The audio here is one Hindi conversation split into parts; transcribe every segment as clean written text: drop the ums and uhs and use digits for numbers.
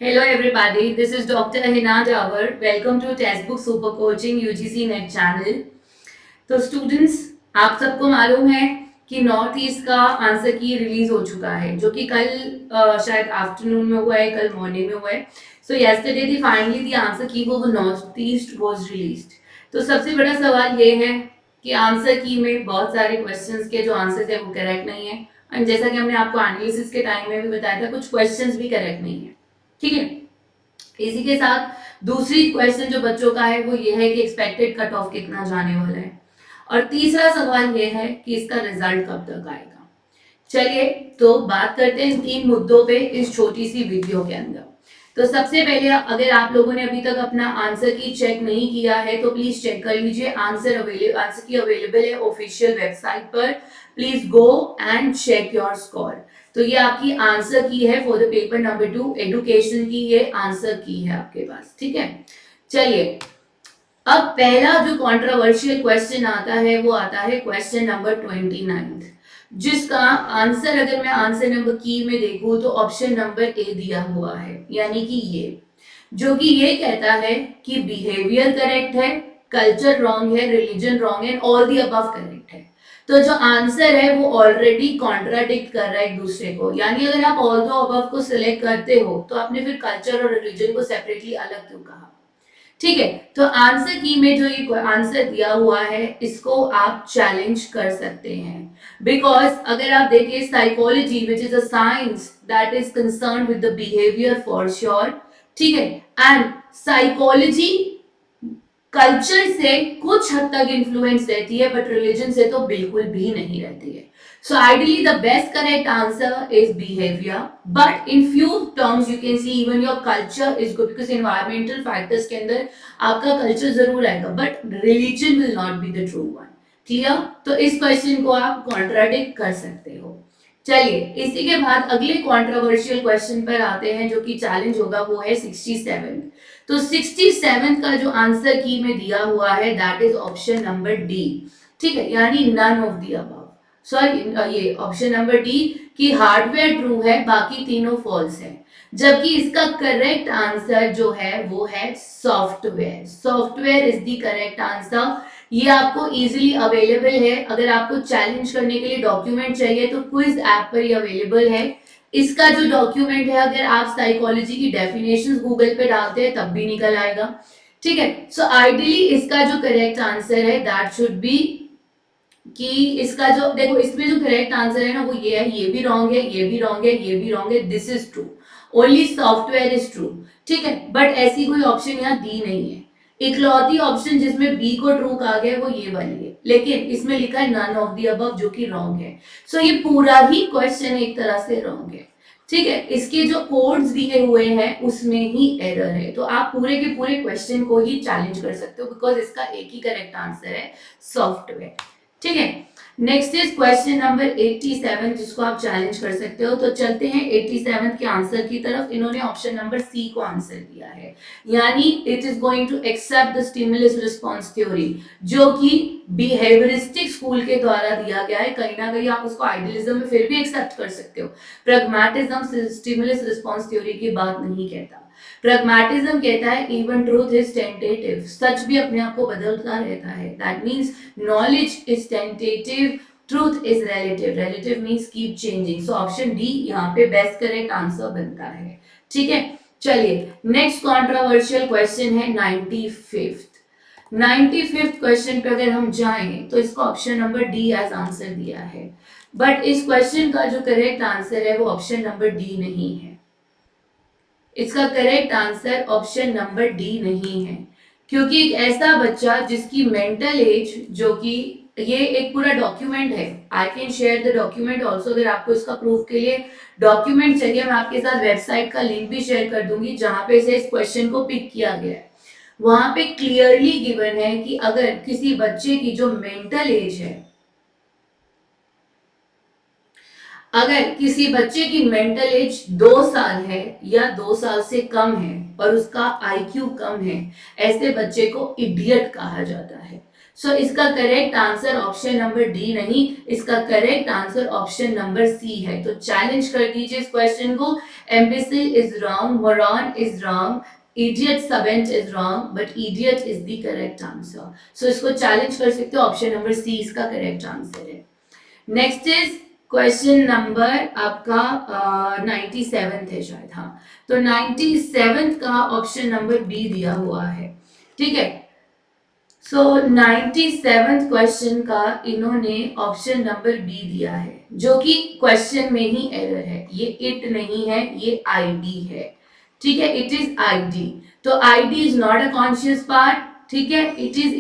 Hello everybody, this is Dr. Hina Jawar. Welcome to Textbook Super Coaching UGC Net channel. तो स्टूडेंट्स, आप सबको मालूम है कि नॉर्थ ईस्ट का आंसर की रिलीज हो चुका है, जो कि कल शायद आफ्टरनून में हुआ है, कल मॉर्निंग में हुआ है. सो yesterday the finally the answer की वो नॉर्थ ईस्ट वाज रिलीज्ड. तो सबसे बड़ा सवाल ये है कि आंसर की में बहुत सारे क्वेश्चंस के जो आंसर है वो करेक्ट नहीं है. एंड जैसा कि हमने आपको एनालिसिस के टाइम में भी बताया था, कुछ क्वेश्चंस भी करेक्ट नहीं है. ठीक है. इसी के साथ दूसरी क्वेश्चन जो बच्चों का है वो ये है कि एक्सपेक्टेड कट ऑफ कितना जाने वाला है. और तीसरा सवाल ये है कि इसका रिजल्ट कब तक आएगा. चलिए तो बात करते हैं इन तीन मुद्दों पे इस छोटी सी वीडियो के अंदर. तो सबसे पहले, अगर आप लोगों ने अभी तक अपना आंसर की चेक नहीं किया है तो प्लीज चेक कर लीजिए. आंसर की अवेलेबल है ऑफिशियल वेबसाइट पर. Please go and check your score. तो ये आपकी आंसर की है for the paper number 2 education की. ये आंसर की है आपके पास. ठीक है. चलिए, अब पहला जो कंट्रोवर्शियल क्वेश्चन आता है वो आता है क्वेश्चन नंबर 29, जिसका आंसर अगर मैं आंसर नंबर की में देखूं तो ऑप्शन नंबर ए दिया हुआ है, यानी कि ये जो कि ये कहता है कि बिहेवियर करेक्ट है, कल्चर रॉन्ग है, रिलीजन रॉन्ग है, ऑल दी अबव करेक्ट है. तो जो आंसर है वो ऑलरेडी कॉन्ट्राडिक्ट कर रहा है एक दूसरे को. यानी अगर आप ऑल द अबव को सिलेक्ट करते हो तो आपने फिर कल्चर और रिलीजन को सेपरेटली अलग क्यों कहा. ठीक है. तो आंसर की में जो ये आंसर दिया हुआ है इसको आप चैलेंज कर सकते हैं. बिकॉज अगर आप देखिए psychology which is a science that is concern with the behaviour for sure. ठीक है. एंड साइकोलॉजी कल्चर से कुछ हद तक इन्फ्लुएंस रहती है, बट रिलीजन से तो बिल्कुल भी नहीं रहती है. So ideally the best correct answer is behavior, but in few terms you can see even your culture is good because environmental factors के अंदर आपका culture जरूर आएगा, but religion will not be the true one. Clear? तो इस क्वेश्चन को आप contradict कर सकते हो. चलिए, इसी के बाद अगले कंट्रोवर्शियल क्वेश्चन पर आते हैं जो कि चैलेंज होगा, वो है 67. तो 67 का जो आंसर की में दिया हुआ है that is option number D. ठीक है, यानी none of the above. Sorry, ये ऑप्शन नंबर डी कि हार्डवेयर ट्रू है, बाकी तीनों फॉल्स है. जबकि इसका करेक्ट आंसर जो है वो है software. Software is the correct answer. ये आपको इजीली अवेलेबल है. अगर आपको चैलेंज करने के लिए डॉक्यूमेंट चाहिए तो क्विज ऐप पर ये अवेलेबल है. इसका जो डॉक्यूमेंट है, अगर आप साइकोलॉजी की डेफिनेशंस गूगल पे डालते हैं तब भी निकल आएगा. ठीक है. सो आइडियली इसका जो करेक्ट आंसर है दैट शुड बी कि इसका जो देखो इसमें जो करेक्ट आंसर है ना वो ये है. ये भी रॉन्ग है, ये भी रॉन्ग है, ये भी रॉन्ग है. This is true. Only software is true. ठीक है. बट ऐसी कोई ऑप्शन यहाँ दी नहीं है. इकलौती ऑप्शन जिसमें बी को ट्रू कहा गया है वो ये वाली है, लेकिन इसमें लिखा है नन ऑफ द अबव, जो कि रॉन्ग है. सो ये पूरा ही क्वेश्चन एक तरह से रॉन्ग है. ठीक है. इसके जो कोड्स दिए हुए हैं उसमें ही एरर है. तो आप पूरे के पूरे क्वेश्चन को ही चैलेंज कर सकते हो बिकॉज इसका एक ही करेक्ट आंसर है सॉफ्टवेयर. ठीक है. नेक्स्ट इज क्वेश्चन नंबर 87 जिसको आप चैलेंज कर सकते हो. तो चलते हैं 87 के आंसर की तरफ. इन्होंने ऑप्शन नंबर सी को आंसर दिया है, यानी it is going to accept the stimulus response theory, जो कि बिहेवियरिस्टिक स्कूल के द्वारा दिया गया है. कहीं ना कहीं आप उसको आइडियलिज्म में फिर भी एक्सेप्ट कर सकते हो. प्रैग्मैटिज्म स्टिमुलस रिस्पॉन्स थ्योरी की बात नहीं कहता. प्रैग्मैटिज्म कहता है इवन ट्रूथ इज टेंटेटिव. सच भी अपने आप को बदलता रहता है. That means knowledge is tentative, truth is relative. Relative means keep changing. So option D यहाँ पे बेस्ट करेक्ट आंसर बनता है. ठीक है. चलिए, नेक्स्ट कंट्रोवर्शियल क्वेश्चन है 95th. 95th क्वेश्चन पे अगर हम जाएं तो इसको option number D as answer दिया है, बट इस क्वेश्चन का जो करेक्ट आंसर है वो ऑप्शन नंबर डी नहीं है. इसका correct answer option number D नहीं है, क्योंकि एक ऐसा बच्चा जिसकी मेंटल एज, जो कि ये एक पूरा डॉक्यूमेंट है. I can share the document also. अगर आपको इसका प्रूफ के लिए डॉक्यूमेंट चाहिए, मैं आपके साथ वेबसाइट का लिंक भी शेयर कर दूंगी जहां पे से इस क्वेश्चन को पिक किया गया है. वहां पे क्लियरली गिवन है कि अगर किसी बच्चे की जो मेंटल एज है, अगर किसी बच्चे की मेंटल एज 2 साल है या 2 साल से कम है और उसका आईक्यू कम है, ऐसे बच्चे को इडियट कहा जाता है. सो इसका correct answer option number D नहीं, इसका correct answer option number C है। तो चैलेंज कर दीजिए इस क्वेश्चन को। Imbecile is wrong, moron is wrong, idiot savant is wrong, but idiot is the correct answer. So इसको चैलेंज कर सकते हो, ऑप्शन नंबर सी इसका करेक्ट आंसर है। नेक्स्ट इज क्वेश्चन नंबर आपका 97 है शायद, हाँ। तो 97 का ऑप्शन नंबर बी दिया हुआ है, ठीक है। सो 97 क्वेश्चन का इन्होंने ऑप्शन नंबर बी दिया है, जो कि क्वेश्चन में ही एरर है। ये इट नहीं है, ये आईडी है, ठीक है। It is ID. तो ID is not a conscious part, ठीक है। इट इज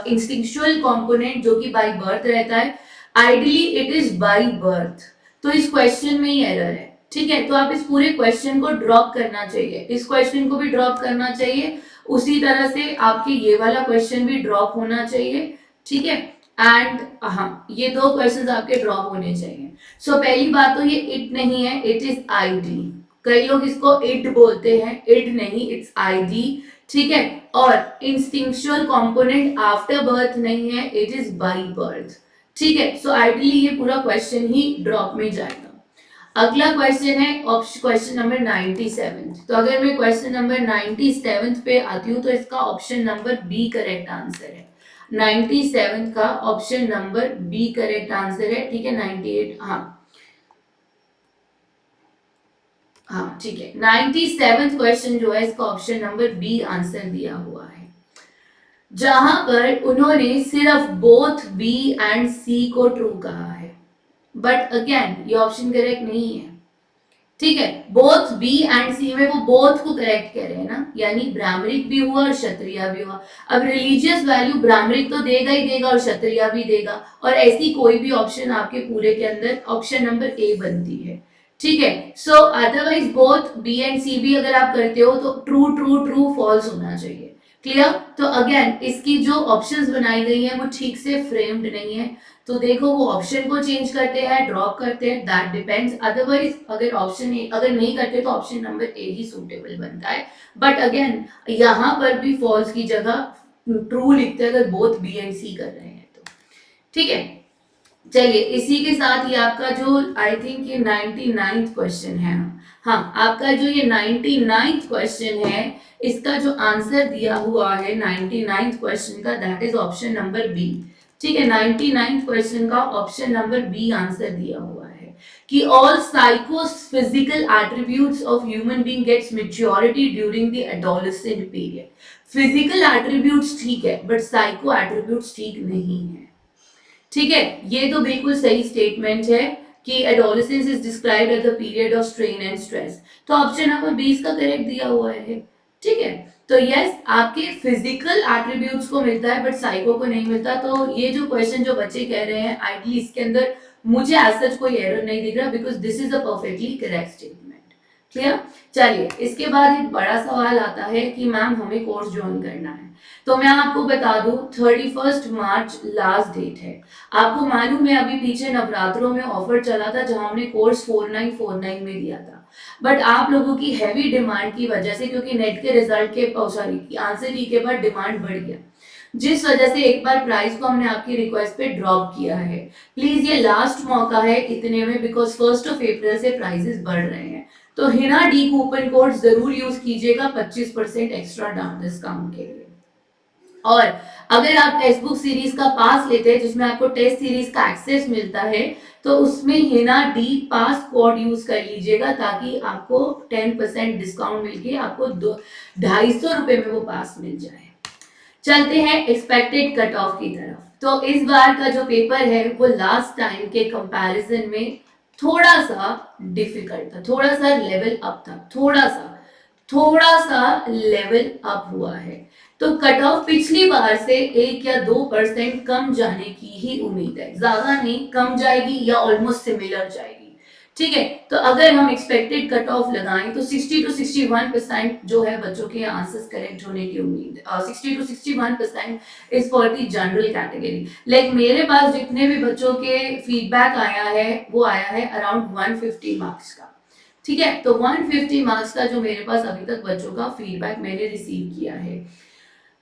इंस्टिंक्चुअल कंपोनेंट जो कि बाय बर्थ रहता है। Ideally it is by birth. तो इस क्वेश्चन में ही एरर है, ठीक है। तो आप इस पूरे क्वेश्चन को ड्रॉप करना चाहिए, इस क्वेश्चन को भी ड्रॉप करना चाहिए, उसी तरह से आपके ये वाला क्वेश्चन भी ड्रॉप होना चाहिए, ठीक है। एंड हाँ, ये दो क्वेश्चंस आपके ड्रॉप होने चाहिए। सो पहली बात तो ये इट नहीं है, इट इज आईडी। कई लोग इसको इट बोलते हैं, इट नहीं, इट्स आईडी, ठीक है। और इंस्टिंक्चुअल कंपोनेंट आफ्टर बर्थ नहीं है, इट इज बाय बर्थ, ठीक है। सो आइडियली ये पूरा क्वेश्चन ही ड्रॉप में जाएगा। अगला क्वेश्चन है क्वेश्चन नंबर 97। तो अगर मैं क्वेश्चन नंबर 97 पे आती हूँ तो इसका option number B correct answer है। 97 का option number B correct answer है, ठीक है। 98, हाँ हाँ, ठीक है। 97 क्वेश्चन जो है इसका ऑप्शन नंबर बी आंसर दिया हुआ है, जहां पर उन्होंने सिर्फ बोथ बी एंड सी को ट्रू कहा है। बट अगेन ये ऑप्शन करेक्ट नहीं है, ठीक है। बोथ बी एंड सी में वो बोथ को करेक्ट कह रहे हैं ना, यानी ब्राह्मणिक भी हुआ और क्षत्रिय भी हुआ। अब रिलीजियस वैल्यू ब्राह्मणिक तो देगा ही देगा और क्षत्रिय भी देगा, और ऐसी कोई भी ऑप्शन आपके पूरे के अंदर ऑप्शन नंबर ए बनती है, ठीक है। So otherwise both B and C भी अगर आप करते हो तो ट्रू ट्रू ट्रू फॉल्स होना चाहिए, क्लियर। तो अगेन इसकी जो ऑप्शंस बनाई गई हैं वो ठीक से फ्रेम्ड नहीं है। तो देखो वो ऑप्शन को चेंज करते हैं, ड्रॉप करते हैं, दैट डिपेंड्स। अदरवाइज अगर ऑप्शन ए अगर नहीं करते तो option number A he suitable बनता है। बट अगेन यहाँ पर भी फॉल्स की जगह ट्रू लिखते हैं अगर बोथ बी एंड सी कर रहे हैं तो, ठीक है। चलिए इसी के साथ ही आपका जो आई थिंक ये 99th क्वेश्चन है, हाँ आपका जो ये 99th क्वेश्चन है इसका जो आंसर दिया हुआ है 99th क्वेश्चन का, that is option number B, ठीक है। 99th क्वेश्चन का ऑप्शन नंबर बी आंसर दिया हुआ है कि all psychophysical attributes of human being gets maturity during the adolescent period. Physical attributes ठीक है बट साइको एट्रीब्यूट्स ठीक नहीं है, ठीक है। ये तो बिल्कुल सही स्टेटमेंट है कि adolescence is described as the period of strain and stress. तो ऑप्शन नंबर 20 का करेक्ट दिया हुआ है, ठीक है। तो यस आपके फिजिकल एट्रीब्यूट्स को मिलता है बट साइको को नहीं मिलता। तो ये जो क्वेश्चन जो बच्चे कह रहे हैं आइडियली इसके अंदर मुझे एज सच कोई एरर नहीं दिख रहा, because this is a perfectly correct statement, clear. चलिए इसके बाद एक बड़ा सवाल आता है कि मैम हमें कोर्स ज्वाइन करना है। तो मैं आपको बता दूं 31 मार्च लास्ट डेट है। आपको मालूम है अभी पीछे नवरात्रों में ऑफर चला था जहां हमने कोर्स 4949 में दिया था, बट आप लोगों की हैवी डिमांड की वजह से, क्योंकि नेट के रिजल्ट के सॉरी आंसर की के बाद डिमांड बढ़ गया, जिस वजह से एक बार प्राइस को हमने आपकी रिक्वेस्ट पे ड्रॉप किया है। प्लीज ये लास्ट मौका है इतने में, बिकॉज 1 अप्रैल से प्राइसेस बढ़ रहे हैं। तो हिना डी कूपन कोड जरूर यूज कीजिएगा 25% एक्स्ट्रा डिस्काउंट के लिए। और अगर आप टेक्स्ट बुक सीरीज का पास लेते हैं जिसमें आपको टेस्ट सीरीज का एक्सेस मिलता है, तो उसमें हिना डी पास कोड यूज कर लीजिएगा ताकि आपको 10% डिस्काउंट मिलके आपको 250 रुपए में वो पास मिल जाए। चलते हैं एक्सपेक्टेड कट ऑफ की तरफ। तो इस बार का जो पेपर है वो लास्ट टाइम के कंपैरिजन में थोड़ा सा डिफिकल्ट था, थोड़ा सा लेवल अप था, थोड़ा सा लेवल अप हुआ है। तो कट ऑफ पिछली बार से 1 या 2% कम जाने की ही उम्मीद है, ज्यादा नहीं, कम जाएगी या ऑलमोस्ट सिमिलर जाएगी, ठीक है। तो अगर हम एक्सपेक्टेड कट ऑफ लगाएं तो 60 to 61% जो है बच्चों के आंसर्स करेक्ट होने की उम्मीद है। 60 to 61% is for the general category. Like मेरे पास जितने भी बच्चों के फीडबैक आया है वो आया है अराउंड 150 मार्क्स का, ठीक है। तो 150 मार्क्स का जो मेरे पास अभी तक बच्चों का फीडबैक मैंने रिसीव किया है।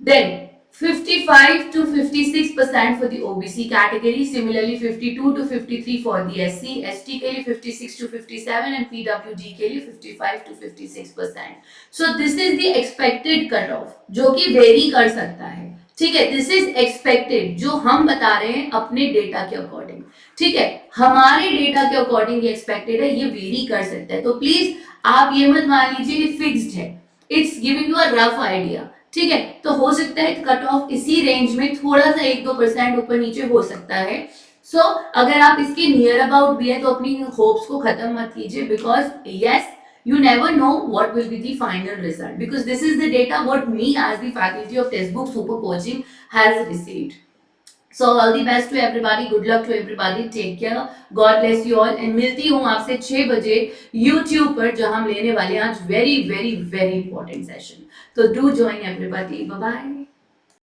Then 55 to 56% for the OBC category. Similarly, 52 to 53 for the SC, ST के लिए 56 to 57 and PWD के लिए 55 to 56%. So this is the expected cutoff, जो कि वेरी कर सकता है. ठीक है, दिस इज एक्सपेक्टेड, जो हम बता रहे हैं अपने डेटा के अकॉर्डिंग. ठीक है, हमारे डेटा के अकॉर्डिंग ये एक्सपेक्टेड है, ये वेरी कर सकता है. तो प्लीज आप ये मत मान लीजिए फिक्स्ड है. It's giving you a rough idea. ठीक है, तो हो सकता है कट ऑफ इसी रेंज में थोड़ा सा 1-2% ऊपर नीचे हो सकता है. सो अगर आप इसके नियर अबाउट भी है तो अपनी होप्स को खत्म मत कीजिए, because yes, you never know what will be the final result, because this is the data what me as the faculty of Textbook Super Coaching has received. So all the best to everybody, good luck to everybody, take care, God bless you all, and मिलती हूँ आपसे 6 बजे YouTube पर, जहाँ हम लेने वाले हैं आज very very very important session. तो do join everybody, bye bye.